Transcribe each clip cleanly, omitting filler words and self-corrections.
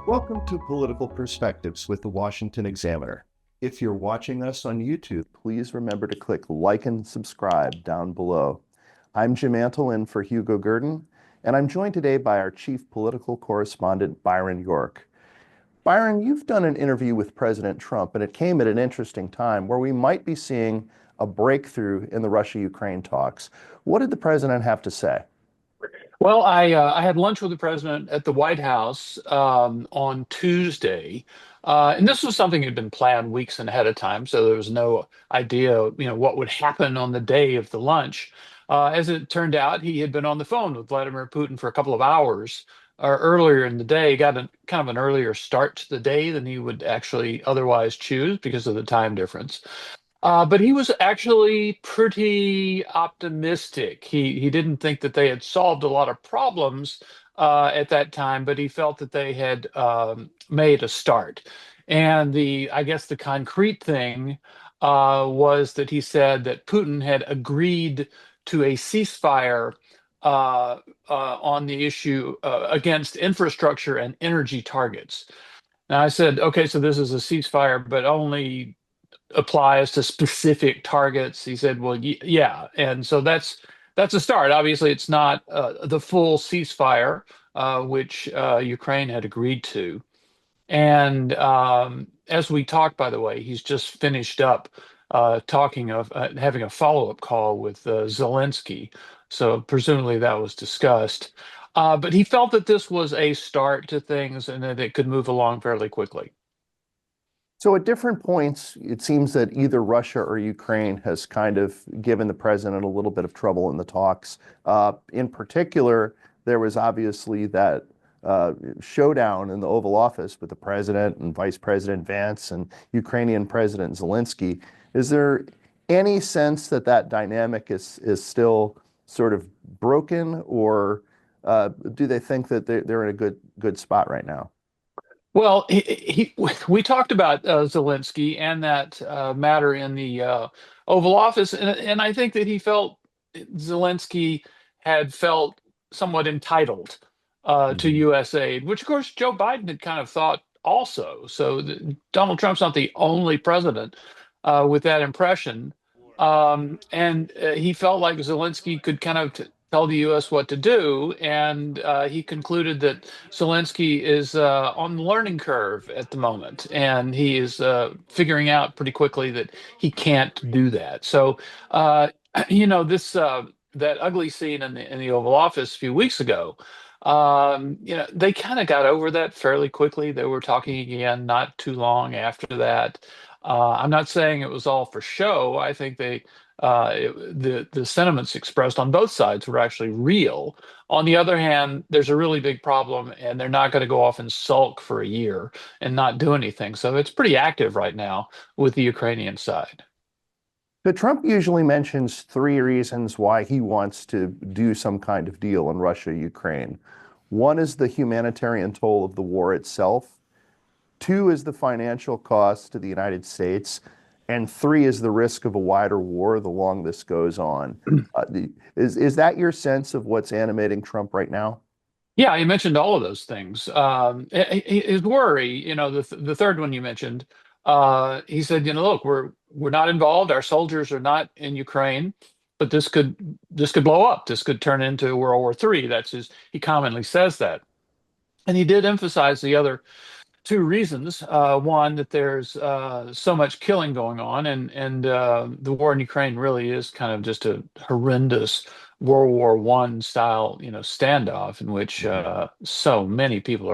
Welcome to Political Perspectives with the Washington Examiner. If you're watching us on YouTube, please remember to click like and subscribe down below. I'm Jim Antle in for Hugo Gurdon, and I'm joined today by our chief political correspondent, Byron York. Byron, you've done an interview with President Trump, and it came at an interesting time where we might be seeing a breakthrough in the Russia-Ukraine talks. What did the president have to say? Well, I had lunch with the president at the White House on Tuesday, and this was something that had been planned weeks ahead of time, so there was no idea, what would happen on the day of the lunch. As it turned out, he had been on the phone with Vladimir Putin for a couple of hours earlier in the day, got kind of an earlier start to the day than he would actually otherwise choose because of the time difference. But he was actually pretty optimistic. He didn't think that they had solved a lot of problems at that time, but he felt that they had made a start. And I guess the concrete thing was that he said that Putin had agreed to a ceasefire on the issue against infrastructure and energy targets. Now I said, okay, so this is a ceasefire, but only applies to specific targets. He said, well, yeah. And so that's a start. Obviously, it's not the full ceasefire, which Ukraine had agreed to. And as we talked, by the way, he's just finished up talking of having a follow-up call with Zelenskyy. So presumably that was discussed. But he felt that this was a start to things and that it could move along fairly quickly. So at different points, it seems that either Russia or Ukraine has kind of given the president a little bit of trouble in the talks. In particular, there was obviously that showdown in the Oval Office with the president and Vice President Vance and Ukrainian President Zelenskyy. Is there any sense that that dynamic is still sort of broken, or do they think that they're in a good spot right now? Well, we talked about Zelensky and that matter in the Oval Office, and I think that he felt Zelensky had felt somewhat entitled to Mhm. U.S. aid, which of course Joe Biden had kind of thought also. So Donald Trump's not the only president with that impression, and he felt like Zelensky could kind of tell the U.S. what to do, and he concluded that Zelensky is on the learning curve at the moment, and he is figuring out pretty quickly that he can't do that. So, this that ugly scene in the Oval Office a few weeks ago. They kind of got over that fairly quickly. They were talking again not too long after that. I'm not saying it was all for show. I think the sentiments expressed on both sides were actually real. On the other hand, there's a really big problem, and they're not going to go off and sulk for a year and not do anything. So it's pretty active right now with the Ukrainian side. But Trump usually mentions three reasons why he wants to do some kind of deal in Russia, Ukraine. One is the humanitarian toll of the war itself. Two is the financial cost to the United States. And three is the risk of a wider war the longer this goes on. Is that your sense of what's animating Trump right now? Yeah, you mentioned all of those things. His worry, the third one you mentioned, he said, look, we're not involved. Our soldiers are not in Ukraine, but this could blow up. This could turn into World War III. He commonly says that. And he did emphasize the other two reasons. One, that there's so much killing going on, and the war in Ukraine really is kind of just a horrendous World War I style, standoff in which so many people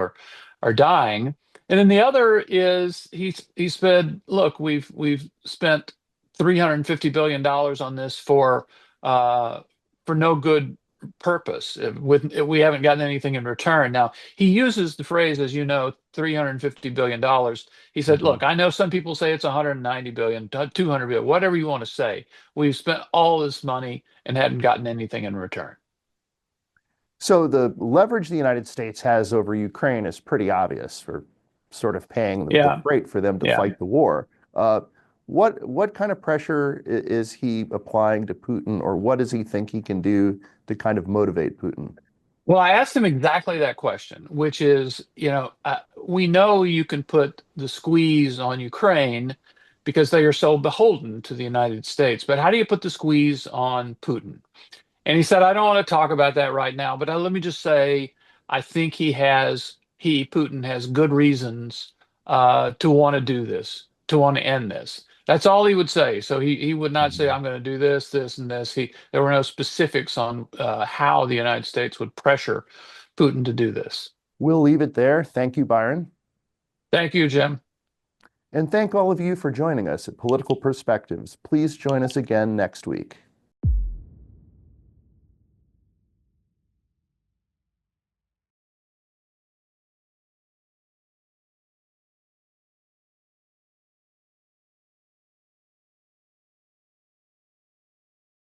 are dying. And then the other is he said, look, we've spent $350 billion on this for no good purpose. We haven't gotten anything in return. Now, he uses the phrase, as you know, $350 billion. He said, Mhm. look, I know some people say it's 190 billion, 200 billion, whatever you want to say. We've spent all this money and hadn't gotten anything in return. So the leverage the United States has over Ukraine is pretty obvious for sort of paying the Yeah, freight for them to yeah. fight the war. Uh, what kind of pressure is he applying to Putin, or what does he think he can do to kind of motivate Putin? Well, I asked him exactly that question, which is, we know you can put the squeeze on Ukraine because they are so beholden to the United States, but how do you put the squeeze on Putin? And he said, I don't want to talk about that right now, but let me just say, I think Putin has good reasons to want to do this, to want to end this. That's all he would say. So he would not say, I'm going to do this, this, and this. There were no specifics on how the United States would pressure Putin to do this. We'll leave it there. Thank you, Byron. Thank you, Jim. And thank all of you for joining us at Political Perspectives. Please join us again next week.